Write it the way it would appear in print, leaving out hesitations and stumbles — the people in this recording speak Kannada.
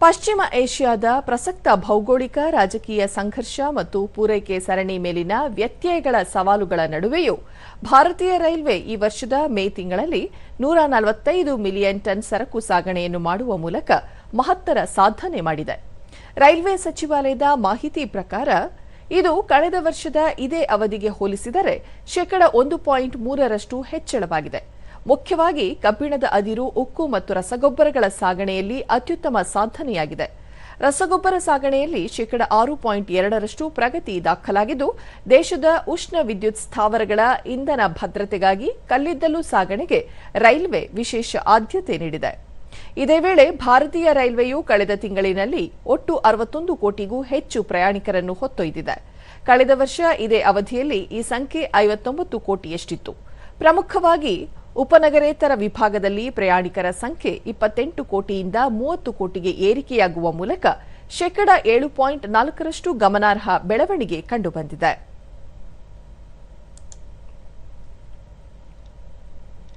ಪಶ್ಚಿಮ ಏಷ್ಯಾದ ಪ್ರಸಕ್ತ ಭೌಗೋಳಿಕ ರಾಜಕೀಯ ಸಂಘರ್ಷ ಮತ್ತು ಪೂರೈಕೆ ಸರಣಿ ಮೇಲಿನ ವ್ಯತ್ಯಯಗಳ ಸವಾಲುಗಳ ನಡುವೆಯೂ ಭಾರತೀಯ ರೈಲ್ವೆ ಈ ವರ್ಷದ ಮೇ ತಿಂಗಳಲ್ಲಿ 145 ಮಿಲಿಯನ್ ಟನ್ ಸರಕು ಸಾಗಣೆಯನ್ನು ಮಾಡುವ ಮೂಲಕ ಮಹತ್ತರ ಸಾಧನೆ ಮಾಡಿದೆ. ರೈಲ್ವೆ ಸಚಿವಾಲಯದ ಮಾಹಿತಿ ಪ್ರಕಾರ ಇದು ಕಳೆದ ವರ್ಷದ ಇದೇ ಅವಧಿಗೆ ಹೋಲಿಸಿದರೆ ಶೇಕಡ 1.3ರಷ್ಟು ಹೆಚ್ಚಳವಾಗಿದೆ. ಮುಖ್ಯವಾಗಿ ಕಬ್ಬಿಣದ ಅದಿರು, ಉಕ್ಕು ಮತ್ತು ರಸಗೊಬ್ಬರಗಳ ಸಾಗಣೆಯಲ್ಲಿ ಅತ್ಯುತ್ತಮ ಸಾಧನೆಯಾಗಿದೆ. ರಸಗೊಬ್ಬರ ಸಾಗಣೆಯಲ್ಲಿ ಶೇಕಡ 6.2ರಷ್ಟು ಪ್ರಗತಿ ದಾಖಲಾಗಿದ್ದು, ದೇಶದ ಉಷ್ಣ ವಿದ್ಯುತ್ ಸ್ಥಾವರಗಳ ಇಂಧನ ಭದ್ರತೆಗಾಗಿ ಕಲ್ಲಿದ್ದಲು ಸಾಗಣೆಗೆ ರೈಲ್ವೆ ವಿಶೇಷ ಆದ್ಯತೆ ನೀಡಿದೆ. ಇದೇ ವೇಳೆ ಭಾರತೀಯ ರೈಲ್ವೆಯು ಕಳೆದ ತಿಂಗಳಿನಲ್ಲಿ ಒಟ್ಟು 61 ಕೋಟಿಗೂ ಹೆಚ್ಚು ಪ್ರಯಾಣಿಕರನ್ನು ಹೊತ್ತೊಯ್ದಿದೆ. ಕಳೆದ ವರ್ಷ ಇದೇ ಅವಧಿಯಲ್ಲಿ ಈ ಸಂಖ್ಯೆ 59 ಕೋಟಿಯಷ್ಟಿತ್ತು. ಪ್ರಮುಖವಾಗಿ ಉಪನಗರೇತರ ವಿಭಾಗದಲ್ಲಿ ಪ್ರಯಾಣಿಕರ ಸಂಖ್ಯೆ 28 ಕೋಟಿಯಿಂದ 30 ಕೋಟಿಗೆ ಏರಿಕೆಯಾಗುವ ಮೂಲಕ ಶೇಕಡ 7.4ರಷ್ಟು ಗಮನಾರ್ಹ ಬೆಳವಣಿಗೆ ಕಂಡುಬಂದಿದೆ.